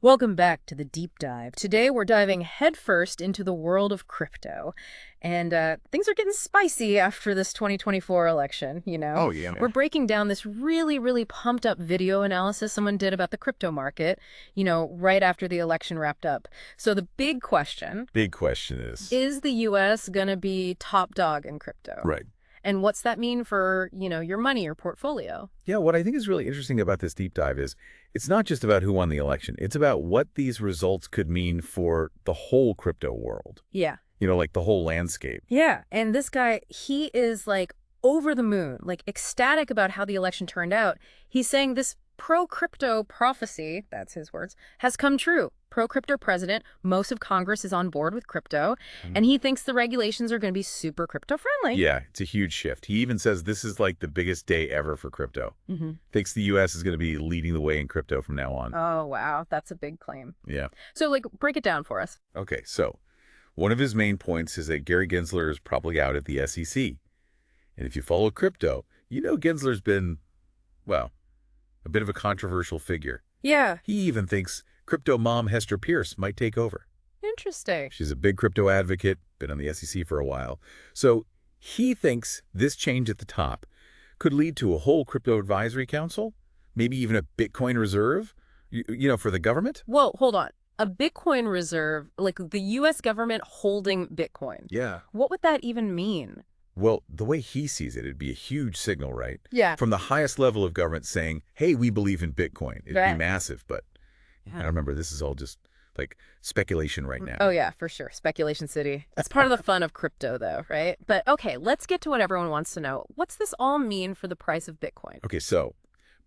Welcome back to the deep dive. Today we're diving headfirst into the world of crypto. And things are getting spicy after this 2024 election, you know? Oh, yeah. We're breaking down this really pumped up video analysis someone did about the crypto market, right after the election wrapped up. So the big question, Big question is is the US gonna be top dog in crypto? right. And what's that mean for, your money or portfolio? Yeah, what I think is really interesting about this deep dive is it's not just about who won the election. It's about what these results could mean for the whole crypto world. Yeah. Like the whole landscape. Yeah, and this guy, he is like over the moon, like ecstatic about how the election turned out. He's saying this pro-crypto prophecy, that's his words, has come true. Pro-crypto president, most of Congress is on board with crypto, and he thinks the regulations are going to be super crypto-friendly. Yeah, it's a huge shift. He even says this is like the biggest day ever for crypto. Mm-hmm. Thinks the U.S. is going to be leading the way in crypto from now on. Oh, wow, that's a big claim. Yeah. So, break it down for us. Okay, so one of his main points is that Gary Gensler is probably out at the SEC. And if you follow crypto, Gensler's been, well, a bit of a controversial figure. Yeah. He even thinks crypto mom Hester Pierce might take over. Interesting. She's a big crypto advocate, been on the SEC for a while. So he thinks this change at the top could lead to a whole crypto advisory council, maybe even a Bitcoin reserve, for the government. Whoa, hold on. A Bitcoin reserve, like the U.S. government holding Bitcoin. Yeah. What would that even mean? Well, the way he sees it, it'd be a huge signal, right? Yeah. From the highest level of government saying, hey, we believe in Bitcoin. It'd be massive, but I remember this is all just like speculation right now. Oh, yeah, for sure. Speculation City. It's part of the fun of crypto, though, right? But okay, let's get to what everyone wants to know. What's this all mean for the price of Bitcoin? Okay, so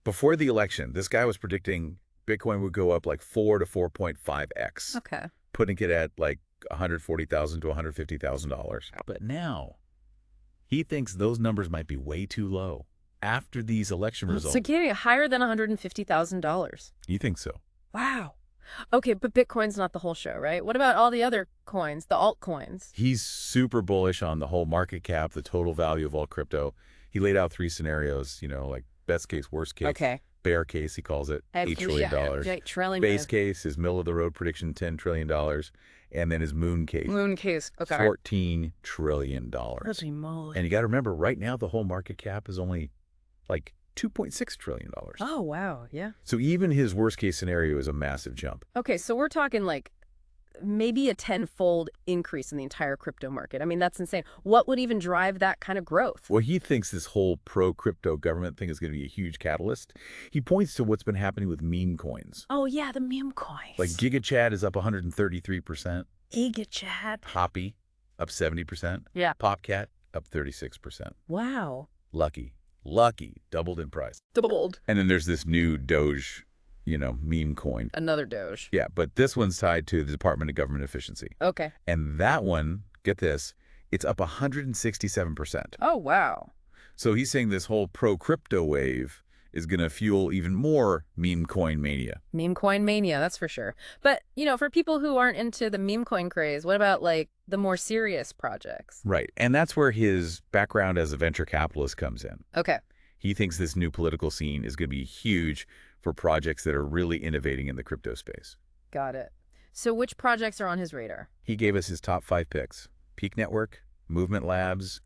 before the election, this guy was predicting Bitcoin would go up like 4 to 4.5x, Okay. putting it at like $140,000 to $150,000. But now he thinks those numbers might be way too low after these election results. So getting higher than $150,000. You think so? Wow. Okay, but Bitcoin's not the whole show, right? What about all the other coins, the altcoins? He's super bullish on the whole market cap, the total value of all crypto. He laid out 3 scenarios, like best case, worst case. Okay. Bear case, he calls it, $8 trillion. Yeah, trillion. Base case, his middle-of-the-road prediction, $10 trillion. And then his moon case, Moon case. Okay. $14 trillion. Holy moly. And you got to remember, right now, the whole market cap is only like $2.6 trillion. Oh, wow. Yeah. So even his worst-case scenario is a massive jump. Okay, so we're talking like maybe a tenfold increase in the entire crypto market. I mean, that's insane. What would even drive that kind of growth? Well, he thinks this whole pro-crypto government thing is going to be a huge catalyst. He points to what's been happening with meme coins. Oh, yeah, the meme coins. Like GigaChad is up 133%. GigaChad. Hoppy, up 70%. Yeah. PopCat, up 36%. Wow. Lucky, doubled in price. Doubled. And then there's this new Doge, meme coin. Another Doge. Yeah, but this one's tied to the Department of Government Efficiency. Okay. And that one, get this, it's up 167%. Oh, wow. So he's saying this whole pro-crypto wave is going to fuel even more meme coin mania. Meme coin mania, that's for sure. But, for people who aren't into the meme coin craze, what about like the more serious projects? Right. And that's where his background as a venture capitalist comes in. Okay. He thinks this new political scene is going to be huge for projects that are really innovating in the crypto space. Got it. So which projects are on his radar? He gave us his top 5 picks: Peak Network, Movement Labs,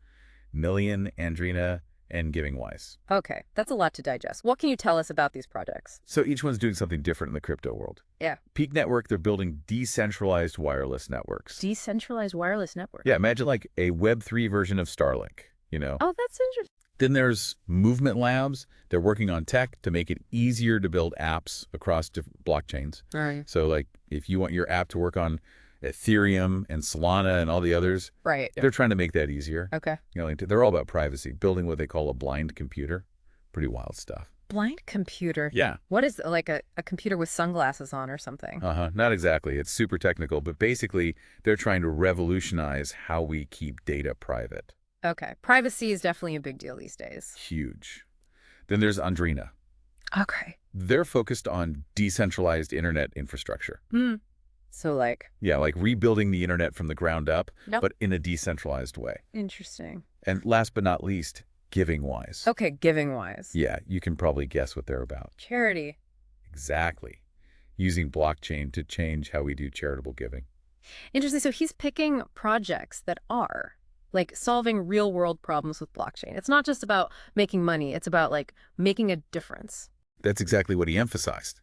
Million, Andrina, and GivingWise. Okay, that's a lot to digest. What can you tell us about these projects? So each one's doing something different in the crypto world. Yeah. Peak Network, they're building decentralized wireless networks. Decentralized wireless network. Yeah, imagine like a Web3 version of Starlink, Oh, that's interesting. Then there's Movement Labs. They're working on tech to make it easier to build apps across different blockchains. All right. So like if you want your app to work on Ethereum and Solana and all the others, Right. they're trying to make that easier. Okay. They're all about privacy, building what they call a blind computer. Pretty wild stuff. Blind computer. Yeah. What is it, like a computer with sunglasses on or something? Not exactly. It's super technical, but basically they're trying to revolutionize how we keep data private. Okay. Privacy is definitely a big deal these days. Huge. Then there's Andrina. Okay. They're focused on decentralized internet infrastructure. So like... Yeah, like rebuilding the internet from the ground up, Nope. but in a decentralized way. Interesting. And last but not least, GivingWise. Okay, GivingWise. Yeah, you can probably guess what they're about. Charity. Exactly. using blockchain to change how we do charitable giving. Interesting. So he's picking projects that are like solving real world problems with blockchain. It's not just about making money. It's about like making a difference. That's exactly what he emphasized.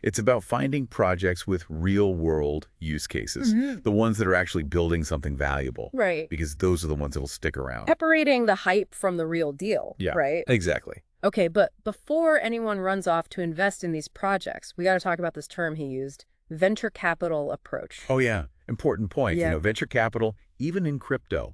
It's about finding projects with real-world use cases, the ones that are actually building something valuable, Right. because those are the ones that will stick around. Separating the hype from the real deal, Yeah, right? exactly. Okay, but before anyone runs off to invest in these projects, we got to talk about this term he used, venture capital approach. Oh, yeah. Important point. Yeah. Venture capital, even in crypto,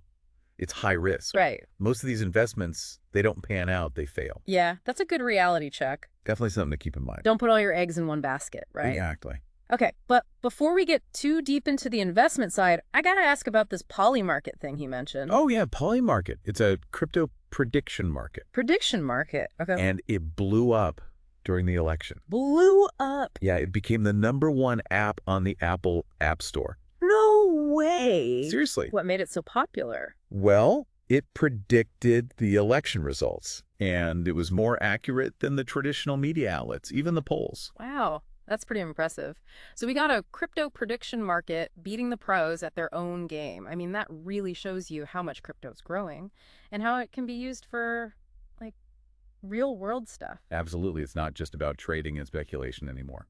it's high risk. Right. Most of these investments, they don't pan out, they fail. Yeah, that's a good reality check. Definitely something to keep in mind. Don't put all your eggs in one basket, right? Exactly. Okay, but before we get too deep into the investment side, I got to ask about this poly market thing he mentioned. Oh, yeah, poly market. It's a crypto prediction market. Prediction market. Okay. And it blew up during the election. Blew up. Yeah, it became the #1 app on the Apple App Store. No way. Seriously. What made it so popular? Well, it predicted the election results, and it was more accurate than the traditional media outlets, even the polls. Wow, that's pretty impressive. So we got a crypto prediction market beating the pros at their own game. I mean, that really shows you how much crypto is growing and how it can be used for, like, real world stuff. Absolutely. It's not just about trading and speculation anymore.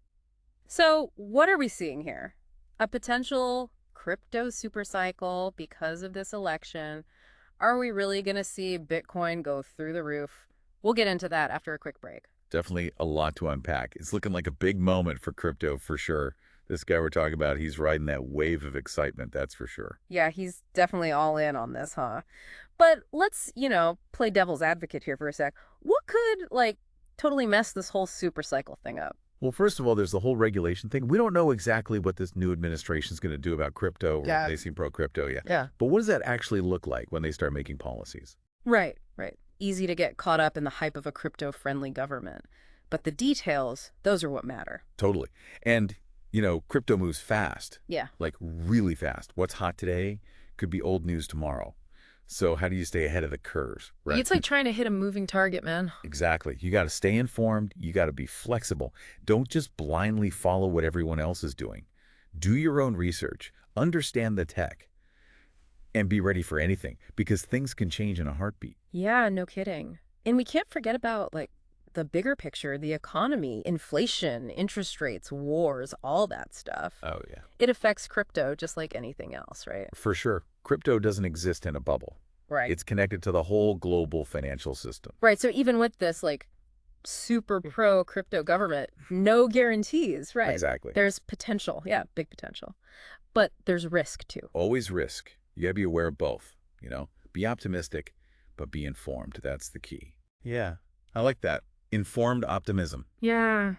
So what are we seeing here? A potential crypto supercycle because of this election. Are we really going to see Bitcoin go through the roof? We'll get into that after a quick break. Definitely a lot to unpack. It's looking like a big moment for crypto for sure. This guy we're talking about, he's riding that wave of excitement, that's for sure. Yeah, he's definitely all in on this, huh? But let's, play devil's advocate here for a sec. What could, like, totally mess this whole supercycle thing up? Well, first of all, there's the whole regulation thing. We don't know exactly what this new administration is going to do about crypto. Yeah. They seem pro-crypto, yeah. Yeah. But what does that actually look like when they start making policies? Right, right. Easy to get caught up in the hype of a crypto-friendly government. But the details, those are what matter. Totally. And, crypto moves fast. Yeah. Like really fast. What's hot today could be old news tomorrow. So how do you stay ahead of the curves, right? It's like trying to hit a moving target, man. Exactly. You got to stay informed. You got to be flexible. Don't just blindly follow what everyone else is doing. Do your own research. Understand the tech. And be ready for anything, because things can change in a heartbeat. Yeah, no kidding. And we can't forget about, like, the bigger picture, the economy, inflation, interest rates, wars, all that stuff. Oh, yeah. It affects crypto just like anything else, right? For sure. Crypto doesn't exist in a bubble. Right. It's connected to the whole global financial system. Right. So even with this, like, super pro crypto government, no guarantees, right? Exactly. There's potential. Yeah, big potential. But there's risk too. Always risk. You got to be aware of both, Be optimistic, but be informed. That's the key. Yeah, I like that. Informed optimism. Yeah.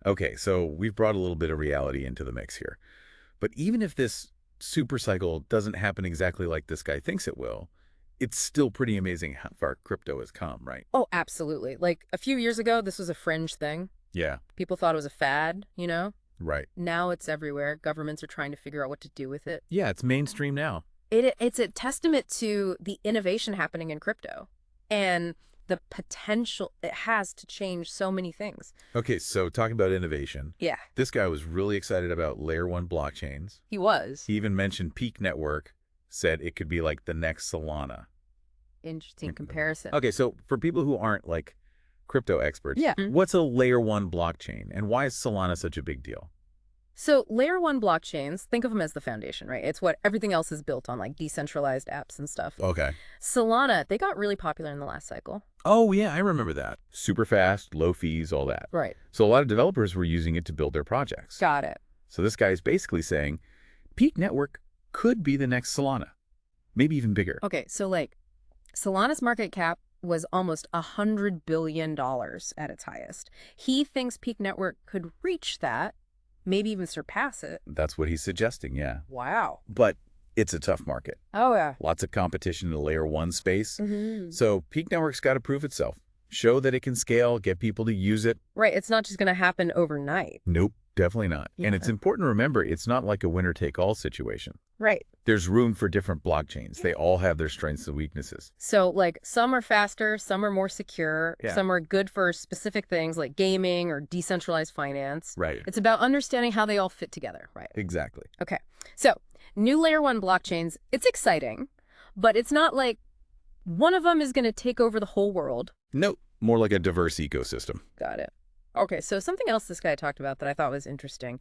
Okay, so we've brought a little bit of reality into the mix here. But even if this super cycle doesn't happen exactly like this guy thinks it will, it's still pretty amazing how far crypto has come, right? Oh, absolutely. Like a few years ago, this was a fringe thing. Yeah. People thought it was a fad, Right. Now it's everywhere. Governments are trying to figure out what to do with it. Yeah, it's mainstream now. It's a testament to the innovation happening in crypto and the potential it has to change so many things. Okay, so talking about innovation. Yeah. This guy was really excited about layer 1 blockchains. He was. He even mentioned Peak Network, said it could be like the next Solana. Interesting comparison. Okay, so for people who aren't like crypto experts, Yeah. What's a layer 1 blockchain and why is Solana such a big deal? So layer 1 blockchains, think of them as the foundation, right? It's what everything else is built on, like decentralized apps and stuff. Okay. Solana, they got really popular in the last cycle. Oh, yeah, I remember that. Super fast, low fees, all that. Right. So a lot of developers were using it to build their projects. Got it. So this guy is basically saying Peak Network could be the next Solana, maybe even bigger. Okay, so like Solana's market cap was almost $100 billion at its highest. He thinks Peak Network could reach that, maybe even surpass it. That's what he's suggesting, yeah. Wow. But it's a tough market. Oh, yeah. Lots of competition in the layer 1 space. Mm-hmm. So Peak Network's got to prove itself. Show that it can scale, get people to use it. Right. It's not just going to happen overnight. Nope. Definitely not. And it's Yeah. important to remember it's not like a winner-take-all situation. Right. There's room for different blockchains. They all have their strengths and weaknesses. So, like, some are faster, some are more secure, Yeah. some are good for specific things like gaming or decentralized finance. Right. It's about understanding how they all fit together, right? Exactly. Okay. So, new layer one blockchains, it's exciting, but it's not like one of them is going to take over the whole world. No, more like a diverse ecosystem. Got it. Okay, so something else this guy talked about that I thought was interesting,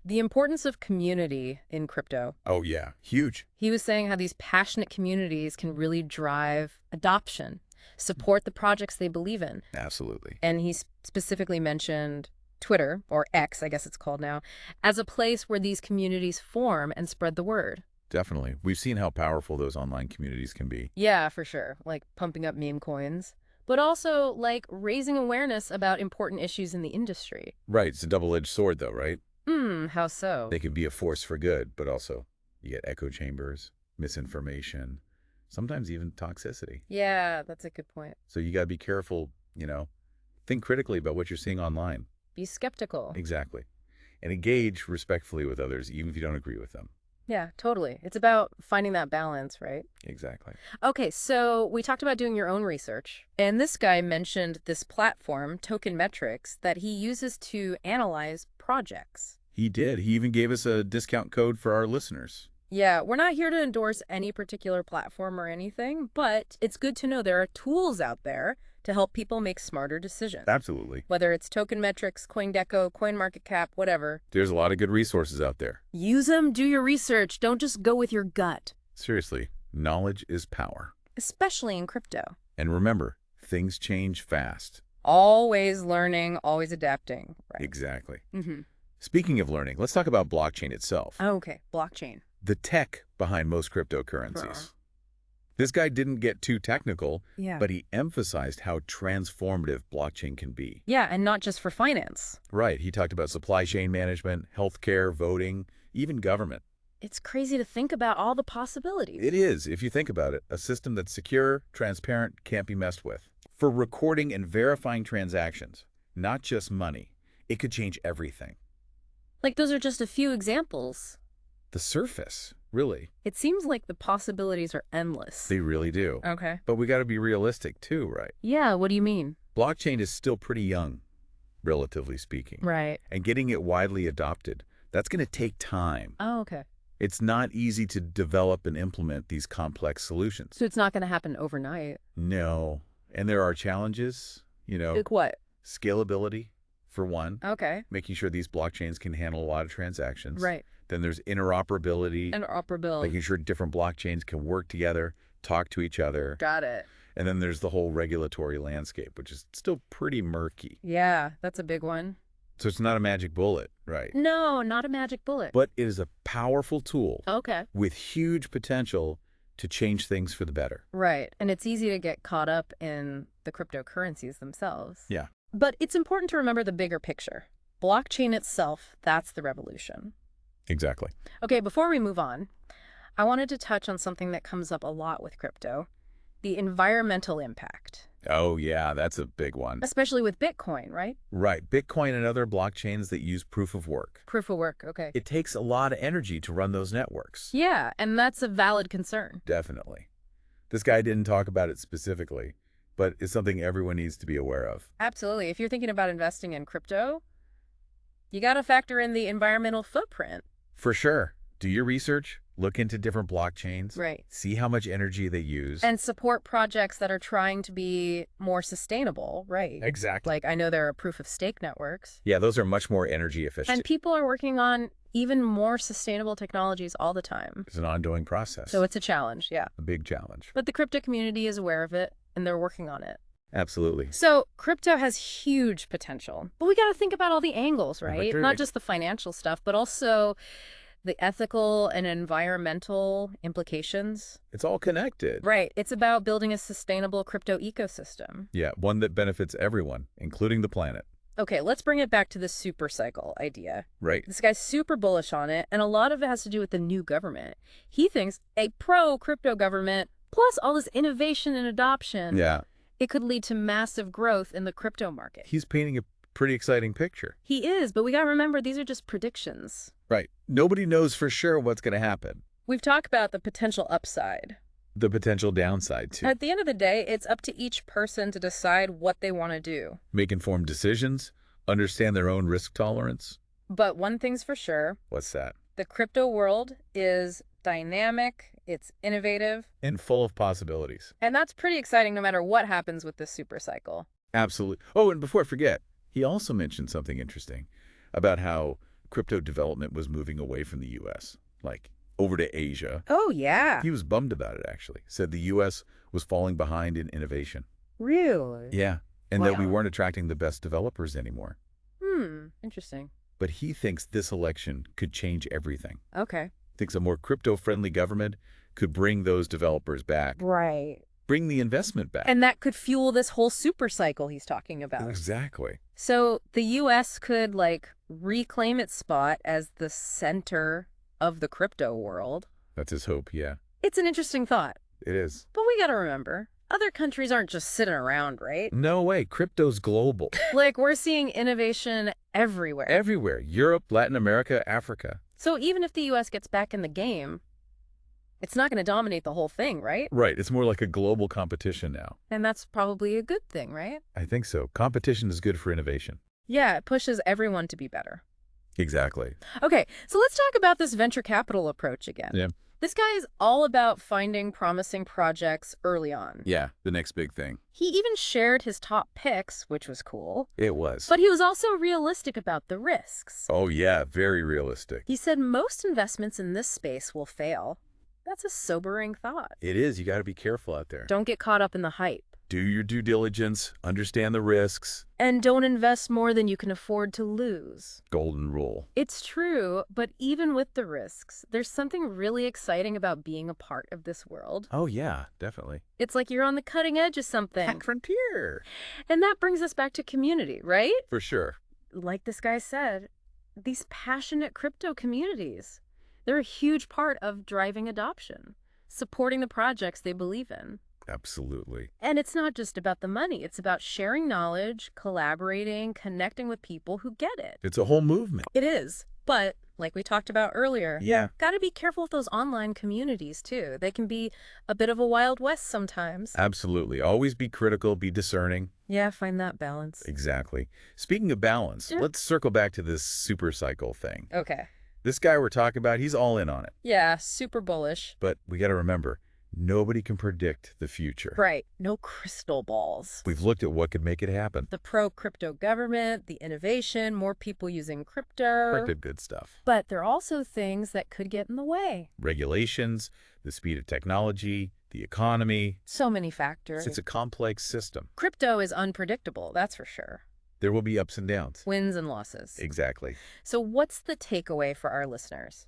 the importance of community in crypto. Oh, yeah. Huge. He was saying how these passionate communities can really drive adoption, support the projects they believe in. Absolutely. And he specifically mentioned Twitter, or X, I guess it's called now, as a place where these communities form and spread the word. Definitely. We've seen how powerful those online communities can be. Yeah, for sure. Like pumping up meme coins, but also like raising awareness about important issues in the industry. Right. It's a double-edged sword, though, right? How so? They can be a force for good, but also you get echo chambers, misinformation, sometimes even toxicity. Yeah, that's a good point. So you got to be careful, think critically about what you're seeing online. Be skeptical. Exactly. And engage respectfully with others, even if you don't agree with them. Yeah, totally. It's about finding that balance, right? Exactly. Okay, so we talked about doing your own research, and this guy mentioned this platform, Token Metrics, that he uses to analyze projects. He did. He even gave us a discount code for our listeners. Yeah, we're not here to endorse any particular platform or anything, but it's good to know there are tools out there to help people make smarter decisions. Absolutely. Whether it's Token Metrics, CoinGecko, CoinMarketCap, whatever. There's a lot of good resources out there. Use them, do your research. Don't just go with your gut. Seriously, knowledge is power. Especially in crypto. And remember, things change fast. Always learning, always adapting. Right. Exactly. Mm-hmm. Speaking of learning, let's talk about blockchain itself. Okay, blockchain. The tech behind most cryptocurrencies. This guy didn't get too technical, Yeah. but he emphasized how transformative blockchain can be. Yeah, and not just for finance. Right. He talked about supply chain management, healthcare, voting, even government. It's crazy to think about all the possibilities. It is, if you think about it, a system that's secure, transparent, can't be messed with. For recording and verifying transactions, not just money, it could change everything. Like, those are just a few examples. The surface, really. It seems like the possibilities are endless. They really do. Okay. But we got to be realistic too, right? Yeah, what do you mean? Blockchain is still pretty young, relatively speaking. Right. And getting it widely adopted, that's going to take time. Oh, okay. It's not easy to develop and implement these complex solutions. So it's not going to happen overnight. No. And there are challenges, Like what? scalability, for one. Okay. Making sure these blockchains can handle a lot of transactions. Right. Then there's interoperability. Interoperability. Making sure different blockchains can work together, talk to each other. Got it. And then there's the whole regulatory landscape, which is still pretty murky. Yeah, that's a big one. So it's not a magic bullet, right? No, not a magic bullet. But it is a powerful tool Okay. with huge potential to change things for the better. Right. And it's easy to get caught up in the cryptocurrencies themselves. Yeah. But it's important to remember the bigger picture. Blockchain itself, that's the revolution. Exactly. Okay, before we move on, I wanted to touch on something that comes up a lot with crypto, the environmental impact. Oh, yeah, that's a big one. Especially with Bitcoin, right? Right. Bitcoin and other blockchains that use proof of work. Proof of work, okay. It takes a lot of energy to run those networks. Yeah, and that's a valid concern. Definitely. This guy didn't talk about it specifically, but it's something everyone needs to be aware of. Absolutely. If you're thinking about investing in crypto, you got to factor in the environmental footprint. For sure. Do your research, look into different blockchains, Right. see how much energy they use. And support projects that are trying to be more sustainable, right? Exactly. Like, I know there are proof of stake networks. Yeah, those are much more energy efficient. And people are working on even more sustainable technologies all the time. It's an ongoing process. So it's a challenge, yeah. a big challenge. But the crypto community is aware of it, and they're working on it. Absolutely. So crypto has huge potential. But we got to think about all the angles, right? Sure. Not just the financial stuff, but also the ethical and environmental implications. It's all connected. Right. It's about building a sustainable crypto ecosystem. Yeah, one that benefits everyone, including the planet. Okay, let's bring it back to the super cycle idea. Right. This guy's super bullish on it, and a lot of it has to do with the new government. He thinks a pro-crypto government, plus all this innovation and adoption, Yeah. it could lead to massive growth in the crypto market. He's painting a Pretty exciting picture. He is, but we gotta remember these are just predictions. Right. Nobody knows for sure what's going to happen. We've talked about the potential upside. The potential downside, too. At the end of the day, it's up to each person to decide what they want to do. Make informed decisions, understand their own risk tolerance. But one thing's for sure, What's that? the crypto world is dynamic, it's innovative, And full of possibilities. and that's pretty exciting no matter what happens with this super cycle. Absolutely. Oh, and before I forget, he also mentioned something interesting about how crypto development was moving away from the U.S., like over to Asia. Oh, yeah. He was bummed about it, actually. Said the U.S. was falling behind in innovation. Really? Yeah, and that we Wow. weren't attracting the best developers anymore. Interesting. But he thinks this election could change everything. Okay. Thinks a more crypto-friendly government could bring those developers back, Right. bring the investment back. And that could fuel this whole super cycle he's talking about. Exactly. So the U.S. could, reclaim its spot as the center of the crypto world. That's his hope, yeah. It's an interesting thought. It is. But we gotta remember, other countries aren't just sitting around, right? No way. Crypto's global. We're seeing innovation everywhere. Everywhere. Europe, Latin America, Africa. So even if the U.S. gets back in the game, it's not going to dominate the whole thing, right? Right. It's more like a global competition now. And that's probably a good thing, right? I think so. Competition is good for innovation. Yeah, it pushes everyone to be better. Exactly. Okay, so let's talk about this venture capital approach again. Yeah. This guy is all about finding promising projects early on. Yeah, the next big thing. He even shared his top picks, which was cool. It was. But he was also realistic about the risks. Oh, yeah, very realistic. He said most investments in this space will fail. That's a sobering thought. It is. You got to be careful out there. Don't get caught up in the hype. Do your due diligence, understand the risks. And don't invest more than you can afford to lose. Golden rule. It's true, but even with the risks, there's something really exciting about being a part of this world. Oh, yeah, definitely. It's like you're on the cutting edge of something. Tech frontier. And that brings us back to community, right? For sure. Like this guy said, these passionate crypto communities, they're a huge part of driving adoption, supporting the projects they believe in. Absolutely. And it's not just about the money. It's about sharing knowledge, collaborating, connecting with people who get it. It's a whole movement. It is. But like we talked about earlier, Yeah. got to be careful with those online communities too. They can be a bit of a Wild West sometimes. Absolutely. Always be critical, be discerning. Yeah, find that balance. Exactly. Speaking of balance, Yeah. let's circle back to this super cycle thing. Okay. This guy we're talking about, he's all in on it. Yeah, super bullish. But we got to remember, nobody can predict the future. Right. No crystal balls. We've looked at what could make it happen. The pro-crypto government, the innovation, more people using crypto. Predicted good stuff. But there are also things that could get in the way. Regulations, the speed of technology, the economy. So many factors. It's a complex system. Crypto is unpredictable, that's for sure. There will be ups and downs. Wins and losses. Exactly. So what's the takeaway for our listeners?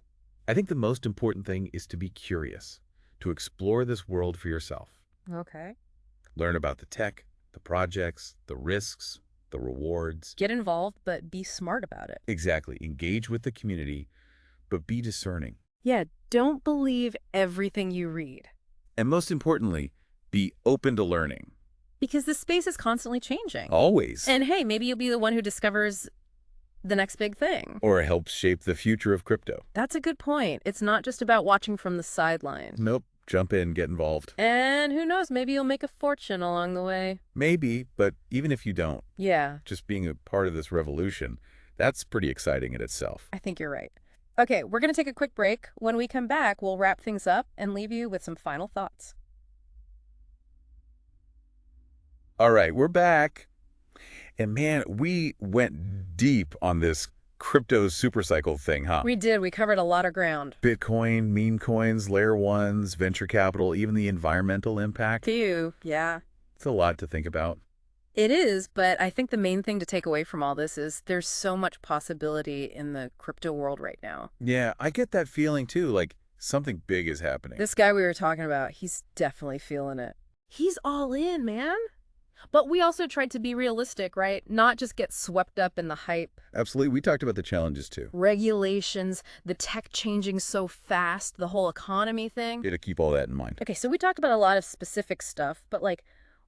I think the most important thing is to be curious, to explore this world for yourself. Okay. Learn about the tech, the projects, the risks, the rewards. Get involved, but be smart about it. Exactly. Engage with the community, but be discerning. Yeah, don't believe everything you read. And most importantly, be open to learning. Because the space is constantly changing. Always. And hey, maybe you'll be the one who discovers the next big thing. Or helps shape the future of crypto. That's a good point. It's not just about watching from the sideline. Nope. Jump in, get involved. And who knows, maybe you'll make a fortune along the way. Maybe, but even if you don't, Yeah, just being a part of this revolution, that's pretty exciting in itself. I think you're right. Okay, we're going to take a quick break. When we come back, we'll wrap things up and leave you with some final thoughts. All right, we're back. And man, we went deep on this crypto supercycle thing, huh? We did. We covered a lot of ground. Bitcoin, meme coins, layer ones, venture capital, even the environmental impact. Phew, yeah. It's a lot to think about. It is, but I think the main thing to take away from all this is there's so much possibility in the crypto world right now. Yeah, I get that feeling too, like something big is happening. This guy we were talking about, he's definitely feeling it. He's all in, man. But we also tried to be realistic, right? Not just get swept up in the hype. Absolutely. We talked about the challenges too. Regulations, the tech changing so fast, the whole economy thing. Yeah, to keep all that in mind. Okay, so we talked about a lot of specific stuff, but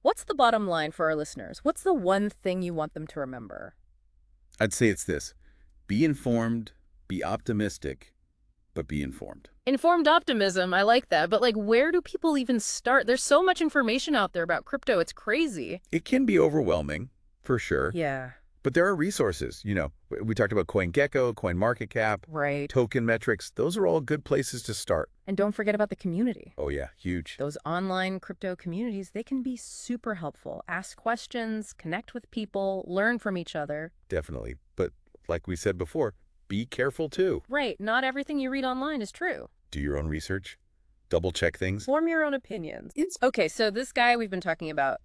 what's the bottom line for our listeners? What's the one thing you want them to remember? I'd say it's this. Be informed, be optimistic, but be informed. Informed optimism, I like that. But like, where do people even start? There's so much information out there about crypto. It's crazy. It can be overwhelming, for sure. Yeah, But there are resources. We talked about CoinGecko, CoinMarketCap, right. token metrics. Those are all good places to start. And don't forget about the community. Oh, yeah, huge. Those online crypto communities, they can be super helpful. Ask questions, connect with people, learn from each other. Definitely. But like we said before, be careful too. Right, not everything you read online is true. Do your own research. Double check things. Form your own opinions. Okay, so this guy we've been talking about,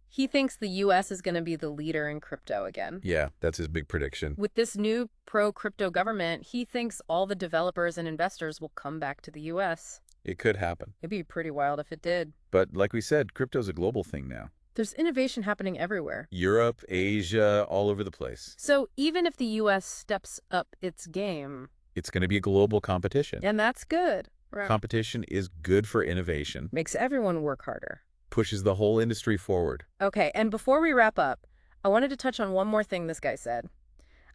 he thinks the U.S. is going to be the leader in crypto again. Yeah, that's his big prediction. With this new pro-crypto government, he thinks all the developers and investors will come back to the U.S. It could happen. It'd be pretty wild if it did. But like we said, crypto's a global thing now. There's innovation happening everywhere. Europe, Asia, all over the place. So even if the U.S. steps up its game, It's going to be a global competition. and that's good, right? Competition is good for innovation, Makes everyone work harder. pushes the whole industry forward. Okay, and before we wrap up, I wanted to touch on one more thing this guy said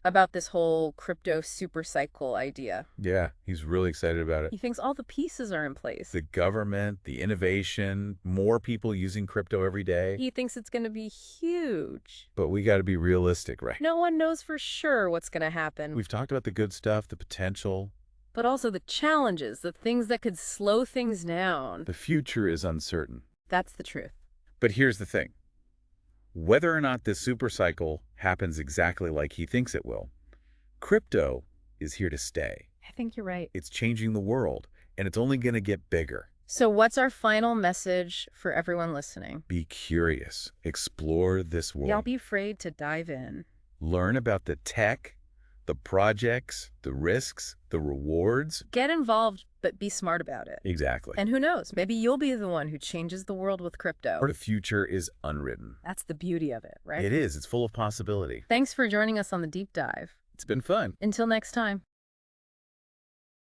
about this whole crypto super cycle idea. Yeah, he's really excited about it. He thinks all the pieces are in place. The government, the innovation, more people using crypto every day. He thinks it's going to be huge. But we got to be realistic, right? No one knows for sure what's going to happen, We've talked about the good stuff, the potential. but also the challenges, the things that could slow things down. The future is uncertain. That's the truth. But here's the thing. Whether or not this super cycle happens exactly like he thinks it will, crypto is here to stay. I think you're right. It's changing the world, and it's only going to get bigger. So what's our final message for everyone listening? Be curious. Explore this world. Don't be afraid to dive in. Learn about the tech, the projects, the risks, the rewards. Get involved, but be smart about it. Exactly. And who knows, maybe you'll be the one who changes the world with crypto. The future is unwritten. That's the beauty of it, right? It is. It's full of possibility. Thanks for joining us on the deep dive. It's been fun. Until next time.